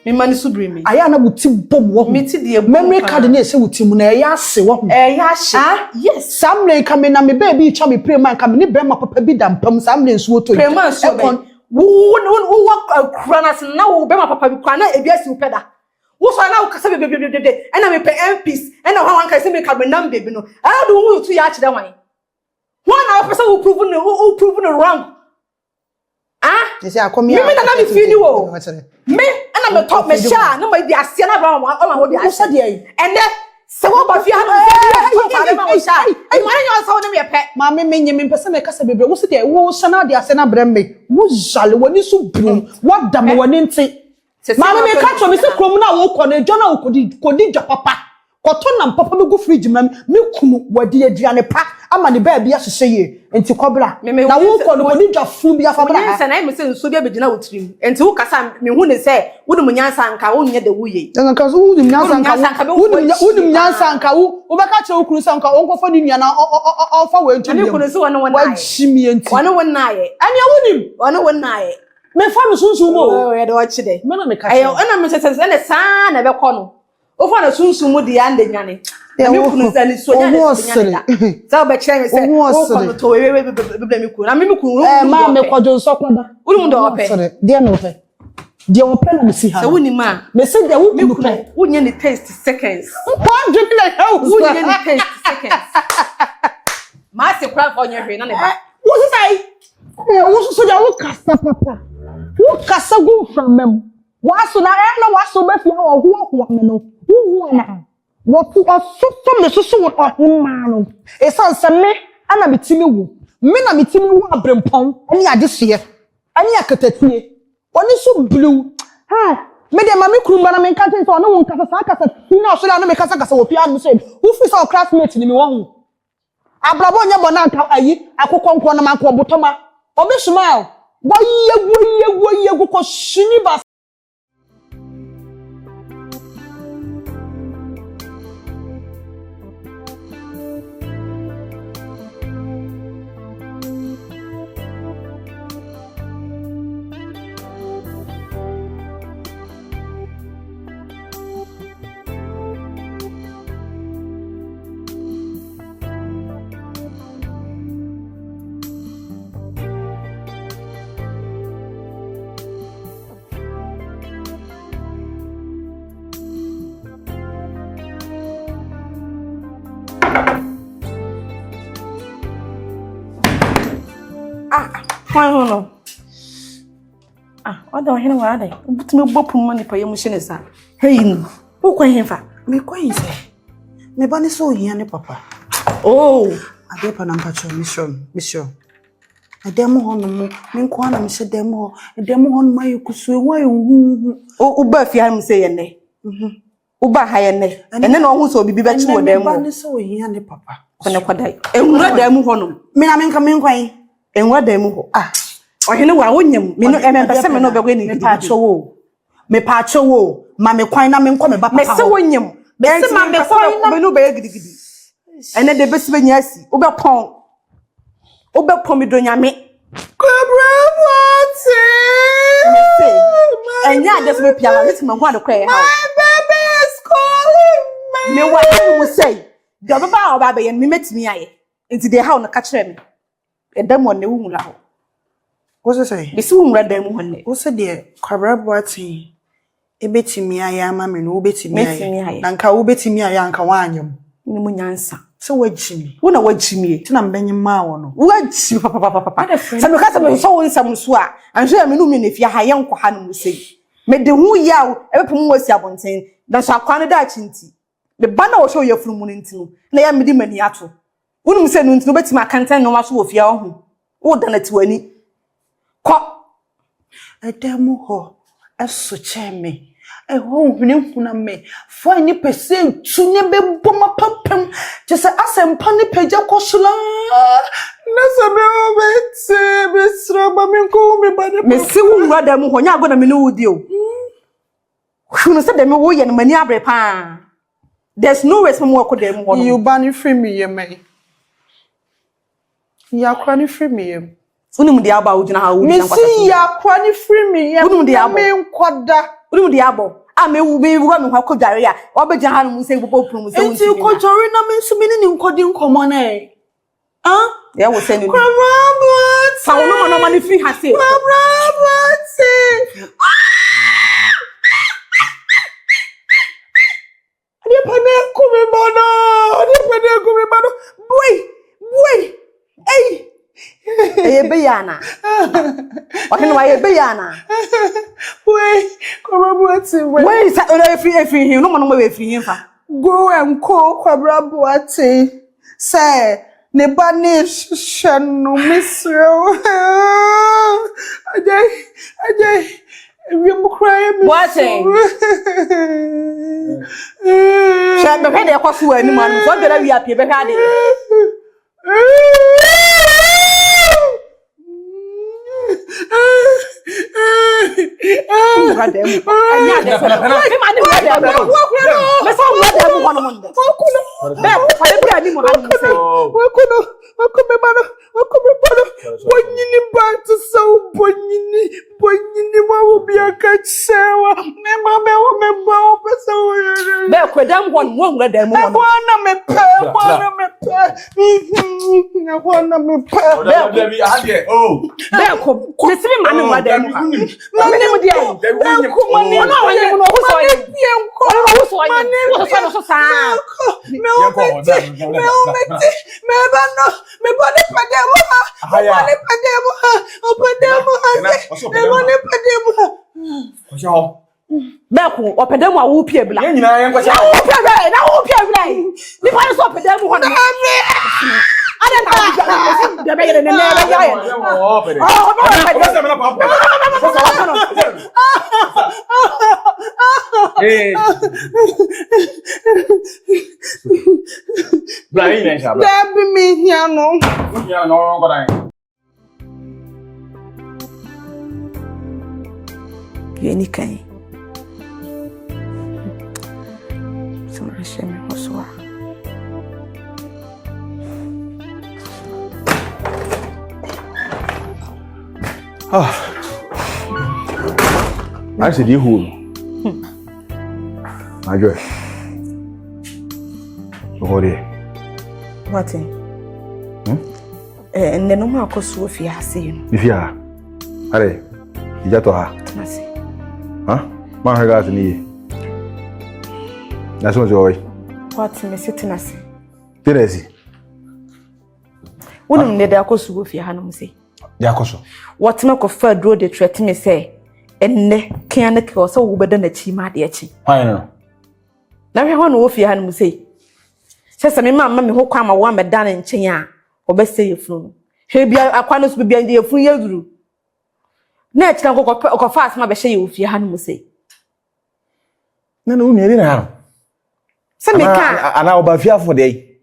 Me mani subri me. Aya na wuti bom wo. Me ti de memory card na ese wuti mu na ya ase wo. Ya she. Yes. Samle ka me na me baby twa me prema ka me ni brema papa bi dampam samle nsu oto. Prema nsu be. Wo kura na se na wo brema papa bi kura na ebi asi wo peda. Wo so na wo kasa be and me pe MPs and na wan ka se me ka me nam baby no. I do wo tu ya kire wan. One na person who prove no wrong. You say I come here. Me na me feel you. Me and me talk me share na me be asia na bra all na wo be asia dey. And then se wo ba fi ha no say ma wo share. E ma nya so na me pe. Ma me menye me pese me kasa bebre wo se dey wo shana de asia na bra me. Wo jale woni so brum. Wo dam woni nti. Ma me ka cho me se krom na wo kɔ na dwo na wo kodi dwa papa. Koto na papa me go fridge ma me kunu wadi aduane pa ama ne ba bia hyehyɛ ye enti kɔbra na wo kɔ no kodi dwa fu bia fa bra nsa na me se nso bia begina wo tirim enti wo kasa me hu ne se wo dum nyansa nka wo nye de wo ye nka so wo dum nyansa nka wo dum nyansa nka wo bɛka kyerɛ wo kunu sa nka wo nkɔfa ne nua na ɔfa wo enti ne kunu se wono won wa chimi enti wono won na ye ani wonim wono won na ye me fa no sunsun mo ye de wo kyi de me na me ka ayo na me se ne sa na be kɔ no ofa na sunsun mu de ande nwane me kunu zani so nya ne nwane za ba kire me se o ko to we me kunu na me kunu ma me kojo so kwada unu ndo ope de na ope de ope na me si ha se woni ma me se de wo kunu pe wo nya ni taste seconds kwa dwe na house wo nya ni taste seconds ma se kwa for nya hwe na ne ba wo se sai wo so ja wo kasa papa wo kasa go from mem waso na na waso be fi ha ho me no wo na wo ku so me so wo ohuma no esan se me ana metimi wo me na metimi wo abrempon ani adehye ani akatatie oni so blue ha me de mama kurumba na me kante so no won kasa sa kasa na so na me kasa wo pia no say wo fi so classmate ni me wo hu abrabo nya bona nka ayi akokonko na manko botoma obesuma wo ye ko shini ba no what the hell wa dey but me bopum money pa yemu shine sa hey no wo kwa hemfa me kwa yin se me ba ni so hia ne papa adepa na mpacho mission adem ho no me nko na me se dem ho no maye kusu enwa hu o ba fi ha me se ye ne o ba ha ye ne ene na ohun so bibi be chi wo dem me ba ni so hia ne papa kone kwadai enwura dem ho no me na me nka me nkwan enwa dem ho ohene wa wonyam me no pese me no be gwe ni me paacho wo ma me kwan na me nkɔ me ba papa me se wonyam me se ma me kwan na me no be gidigidi ene de besi be nyasi wo be pon me do nyame kwabrawati me se enya ade so be piala let me go adekwa ha my baby is calling me wa mu say do baba oba be ye me metimi aye enti de ha no ka kire me edam won ne wu la ho wo se say be si wu mura dam ho ne wo se de kwabrawati ebetimi aye ama me no obetimi aye na nka obetimi aye anka wanyam ni mu nyansa se wajimi wo na wajimi ti na mbenyi ma wo no waji papa se me ka se me so won sam so a anhwe ya me no me ne fia ha ye nkwa ha no mu sei me de hu yawo ebepom wasi abonten da so akwa no da chinti me ba na wo so ye furu mu nti no na ya me di mani ato wonu se no nti no betimi akantan no waso wo fia ho wo da na tiwani ko edemu ho eso cheme ho huna me fo ni pese tu ne be boma pampam je se asempa ni peja kosula na se me obete be sraba me ko me ba ne me se wo nwura da mu ho nya go na me no wudi o hunu se da me wo ye no mani abre pa there's no way some work dem ho you ban free me ye me ya kwani free me ye unum de aba ugina ha ugina kwata me si ya kwani free me ye unum de aba me nkoda uri mu di abo me wura me hwa kodware a obeja ha no mu se bobo prum se won ti kodware na me nso me ni nkodi nkomo na e ya wo se ni sa wo no ma ni free ha se Pane kumi bano. Boy. Hey. Be yana. Okene wa ye be yana. Boy, kwabra buati we. Where is free him? No man we free him fa. Go and call kwabra buati. Say, ne bani shanu misro. Ajay. We am crying. What say? Shall be ready for so any man. So that we are people ready. Beku opedemu a wo pie bla. Ye nyina yen kwacha. Na wo pie bla. Ni pa so opedemu ho na. Ada na da be yere ne ya ya. Oh, pede. Eh. Brian en sha. Da bi mi hia no. Ya no ko dan. Ye ni kan. Shame Hoswa. I said you who? My joy. What? And then no more cost if you have seen. If you are, Harry, you got to her. Huh? My regards to me. That's what's your way. What me sitting as? Teresi. Wouldn't need a cost if you had say. Yakoso. What make of third road they threaten me say, and ne can't kill so better than a chima de chi. I know. Now we want to if you had say. Says a mamma who come a woman down in China, or best say a flu. He'll be a quanus be behind the full year grew. Next, I'll go fast my beshay if you had say. No, nearly now. Some me can't. And I'll be fearful day.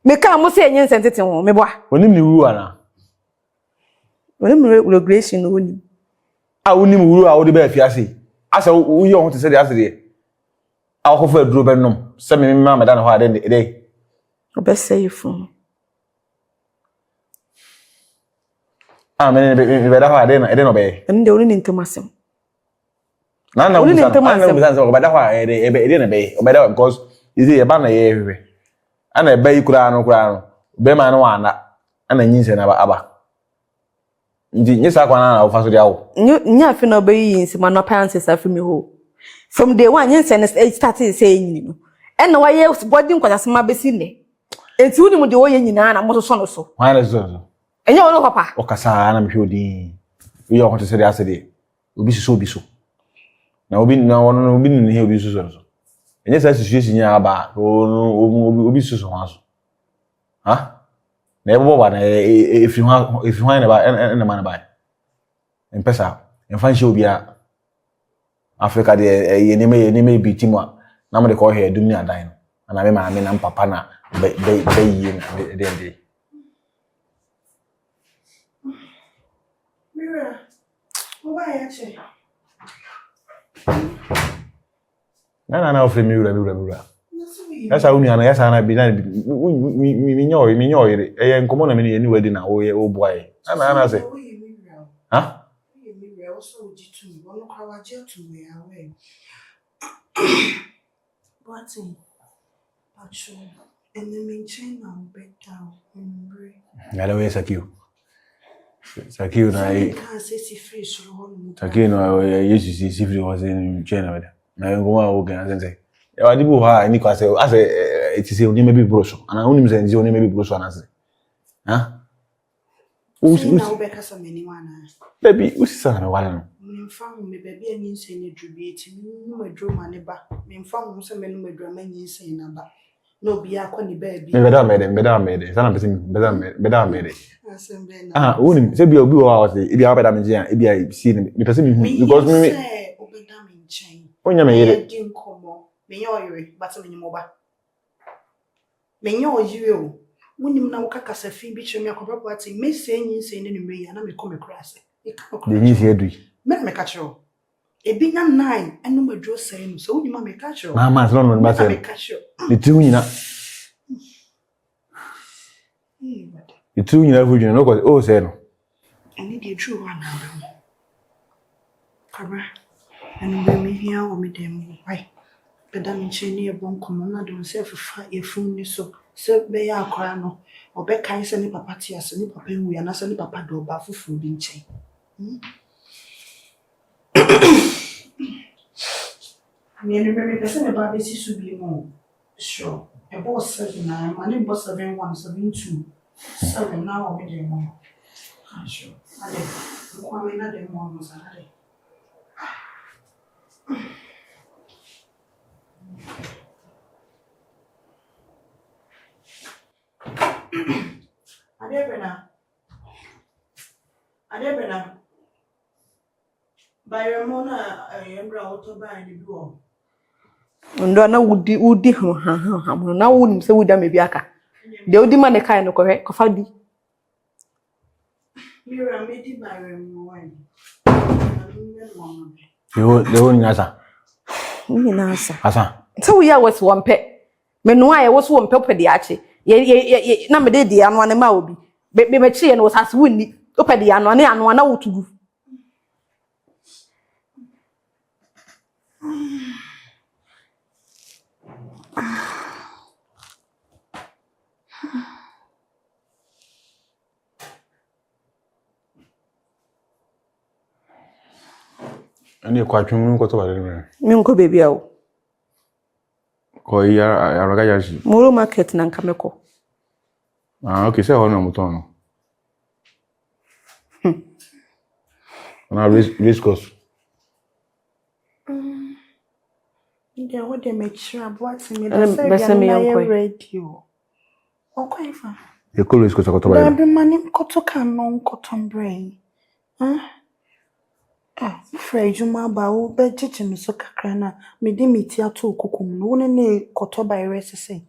Me can't most say any sentence on me, boy. When you knew Anna. When you grace in the wind. I wouldn't rule out the bed, Fiassi. I said, we want to say the other I'll offer a drop and no. Some mamma than what in the day. Or best say you from. I mean, I didn't obey. And the only into myself. None of them, but that's why I didn't obey, or better because is it a banner everywhere. And a bay crown, Beman one, and a yin about. Yes, I want to offer you. Nothing obeying my parents are from you. From day one, yes, and started saying, you know, and why else boarding was my besine. It's only with the way in Nana, most son or so. Why is so? And you know, Papa, or Cassa, I'm sure we want to say the other day. Will be so. Now, we no one will be in here with you. And yes, as you see, about will be so. Huh? Never one if you want about any man by. And Pessa, and find she'll be Africa, the enemy be Timor. Now they call her Dumia Dine. And I mean, I'm Papana, day. Mira, why actually? No, for me, that's how we are. Yes, and I be me know, and come on a minute anyway, dinner, oh boy. And I say, huh? also G2. One Kawaja to me away. But actually, and the main chain now bed down in Bray. Ngale Sakio. Sakio na Can't say si free so long. Sakio no Yesu si free was in China with. Na go wa ogan say. E wa di bo ha ni kwa say as it is only maybe brochure. And I only say only maybe brochure na say. Huh? Now Becca some anyone. Baby, who's son wala no? Found me baby and you say you debate me draw money back. Me found some men with drama you say number. No be a quani baby. Better made. Sana person better made. Ah, woni say be obi o wa say e be better me e be I see me person me because me say obi da me chain. Onya me yere. Din komo. Me yoyere but me nyimoba. Me yoyere. Wonim na wokaka safi bi chemi akobra party me say nyin say ne numre ya na me come cross e ka De nyin say adui me ka chiro e bi nya 9 enu madro say no so wonim me ka chiro mama so no ma say me ka chiro de tu nyina de tu nyina fu nyina no ko o say no ani de true one na be kabra enu be me hia o me dem why beda me cheni e bon komo na don say fa e fun ni so se be ya akwa no obe kan se ni papa ti ase ni papa wu ya na se ni papa do ba fufu bi nchen ni enu me pese me ba be si su bi mo sure e boss 7 na ma ni boss 7172 7 na o me de mo sure ale ko me na de mo no sa ale Adebena. By Ramona, Embra Autoba and the Duo. Ndo na wudi ha na wonim se wuda me biaka. De wudi ma ne kai no ko fa di. Mira medi by Ramona. de ho nyasa Ni na asa. asa So we are was one pet. Me no aye was one pet de ache. Ye na me de di anu ane ma obi. Be me chi ye no sase wonni. Opa de anu na wotugu. ani kwa twum ko to bare me Mi nko baby awo. ko ya araga ya shi Moro market na nkameko. ah okay say hono muton no na risk cost Ndia wo de make sure about me Bese me yonkwe. radio. Okay fa. e ko risk cost ko to Na bare be mani koto kan no koton brain. Frey juma ba wo be chichi no so kakra na me di meti ato kokom no wo ne koto ba rest say.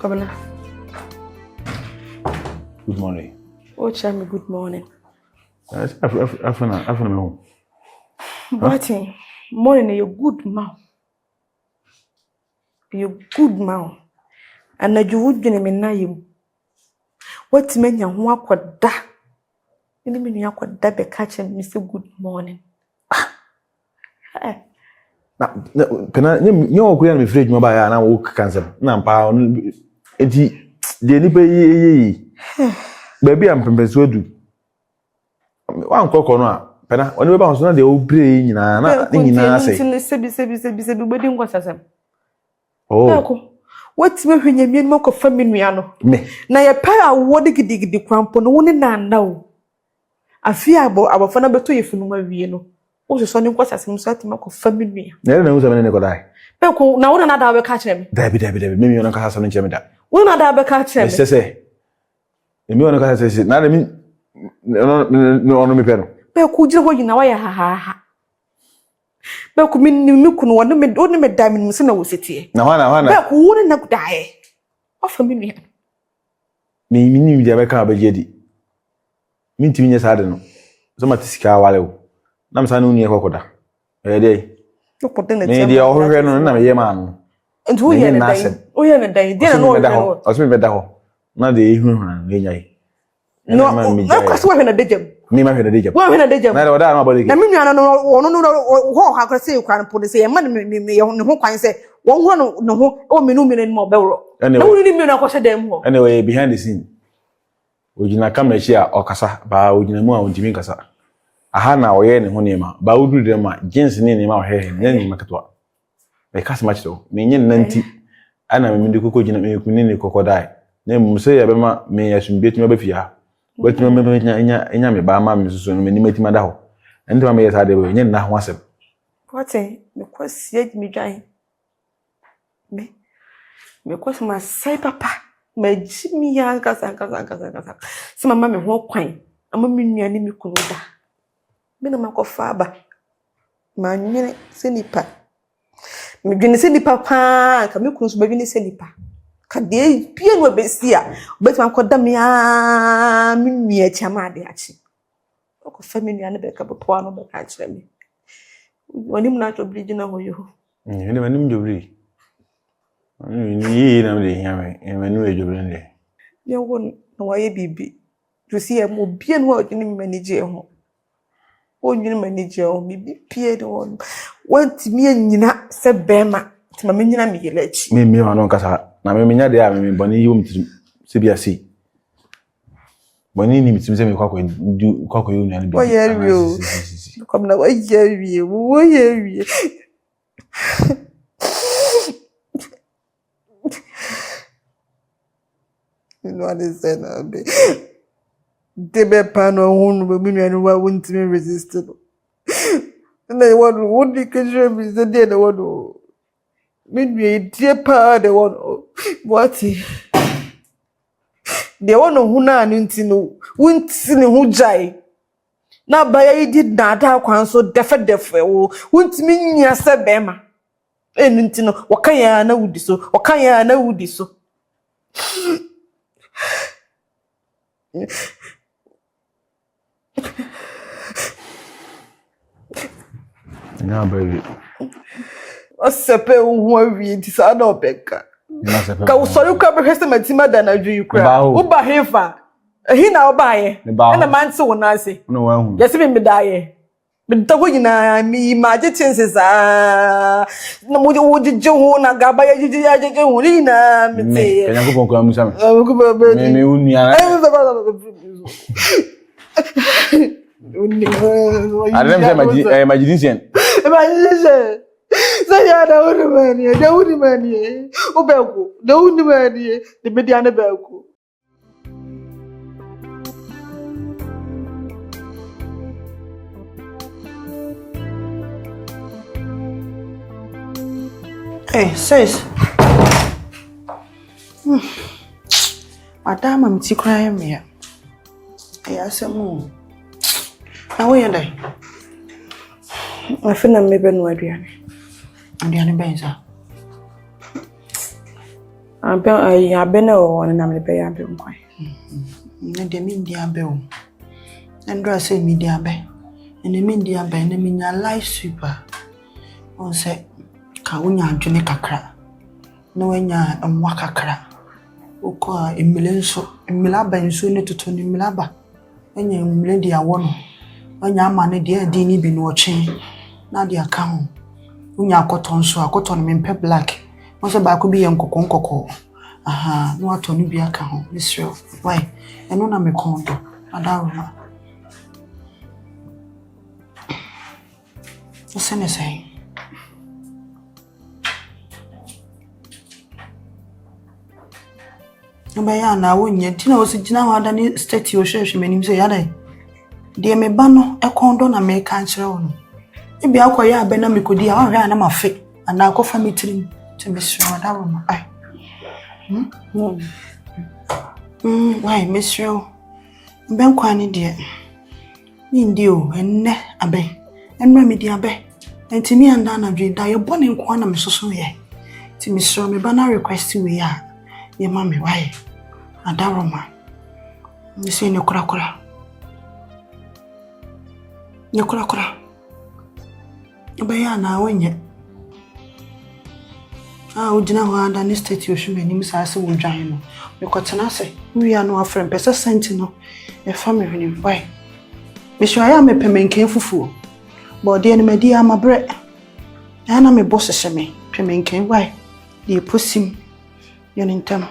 Come on. good morning Oh, Chami, good morning. afuna me home What? Morning, you good man. You good man. And na you would be na you. What men ya ho akoda. Ni me nu akoda be catch me say good morning. na kana nyo ko ya me fridge mo ba ya na wo cancel na mpa enti de ni pe yi baby am pempesu adu wan kokko no a Pena, when we ba so na de obre nyina na nyina say. Sebi bodi nkwasasem. Oh. What me hwenya mi no ko fa menua no. Me. Na ye pa awo de gidigidi kwampo no woni na na o. Afi abofo na beto ye funu ma wie no. O so ne nkwasasem so atima ko fa menua. Na wo se ne ko dai. Be ko na wona na da be ka kire me. Dabi. Me mi wona ka sa no kire me da. Wona da be ka kire me. Se. Me wona ka sa na mi no me pero. Be ko jire ho yina wa ya ha. Be ko mi kunu wona me da mi se na wo setie. Na wana. Be ko wona na gudae. Ofa menua. Me ni dia be ka ba jedi. Minti minye sa de no. So matisika wale o. Na msa no ni ekokoda. Dey. Me dia ohwe no na me yema no. Ntu wo ye ne dai. O ye ne dai. Dia na no wo. Osme be da ho. Na de ihu han nyai. No, na kwaso wo hwe na dejam. Me ma hwe na dejam. Wo hwe na dejam. Na de oda na abode ke. Na me nua no ono ho ha kwase kwan po de se ye ma me ye ho kwan se won ho no ho o menu ni mo bewro. Na wo ni me na kwase dem ho. Anyway, behind the scene. Ojina camera chi a okasa ba ojina mu a ontimi kasa. Aha na oye ne ho nema. Ba uduru dem a jeans ne nema o hehe ne ne makatwa. Be kasa match to. Me nyen nanti ana me ndi kokko jina me kuni ne kokko dai. Na mu se ya be ma me yasum betuma ba fia. Betuma me nya me ba ma me susu no me ni matima da ho. Enti ma me yesa de be nyen na ho asem. Pote me kwasie mi dwan. Me kwasie ma sai papa. Ma jimi ya kasa. Se mama me ho kwan. Ama me nua ni me kunu da. Me na makofa ba. Ma nwene se nipa. Me dwene se nipa pa, ka me kunu so ba dwene se nipa. Ka de pie no besi a, obetima koda me a me nua chama de achi. Okofa me nua ne be ka popo ano be ka kire me. Wani mu na to bridge na ho yo. Ni wani mu jobri. Ni na me de hiame, wani mu jobri ne. Ye won na wa ye bibi. To see am obi en ho dwene me manage ho. O dwene manage ho bibi pie de won. Wanti mi anyina se bema. Ti ma menyina me yele achi. Me ma no kasa. Na me nya de a me boni yom ti se bia si. Boni ni mitim se me kwakọ yu na bi. O ye wi o. Kom na o ye wi. O ye wi. No understand na be. Debe pano hunu be mi no wa wonti me resist no. Na e won di kejure bi se de na won. Me nwe die pa de won. What? De won huna anu nti no. Wonti ne hu jai. Na ba ya di dada kwan so defe wo. Wonti mi nya se bema. Enu nti no wakan ya na wudi so. Wakan ya na wudi so. Na baby. Osepe hu awie nti sa na obeka. Ka usori kwa be hwese matima da na dwu yukra. Wo ba hefa. Ehi na oba ye. Na manse wo na ase. No wa hu. Yesi me da ye. Me da ho nyina mi maje chense sa. Na mo wo jije ho na gaba ya jije ho ni na me te. Kenya ko pon musa me. Ko ba be. Me unia. Adam say magician. Magician. Say ya da wuri mani. Obego. Da wuri mani. De media na bego. Hey, sis. Madam, I'm crying me. Yes, I'm. Now where are they? I feel I'm maybe no idea. And the animals. I've been on and I'm the bay. I've been quiet. And the media bill. And dress a media bay. And the media bay, and the media life super. On say, Kaunya Johnny Kakra. No one ya and Wakakra. Uko imilenso, imilaba insuni tutuni milaba. Enye mlendi ya wono. Onya amane dia dini bi no ochen. Na dia ka ho. Unya akoton so akoton mempe black. Mo se ba ko bi ye nkokon. Aha, no atonu bi aka ho. Israel. Why? Eno na me kondo. Adawo. What's in say? Obaya na wonye tina wo sigina ho ada ni state wo hwehwe manim say yada de me ba no ekondo na me ka nkire wo no e bia akoye abe na me kodi a wa hwe na mafe ana akofa me tirim to me sure da wo ma ai why miss you ben kwani de ni ndi o enne abe enra me di abe entimi anda na dwe da ye bone nko na me soso ye ti me sure me ba na request we ya ye mami why adaroma ni se ne kura obaya na wonye ujina ho anda ni state yo hwe manim sa se wo dwan no me kotena se wi ya no afrem pese senti no e family ni why me sure ya me pemenken fufuo but de ni medi amabre na me boss se me pemenken why de posim yo nintam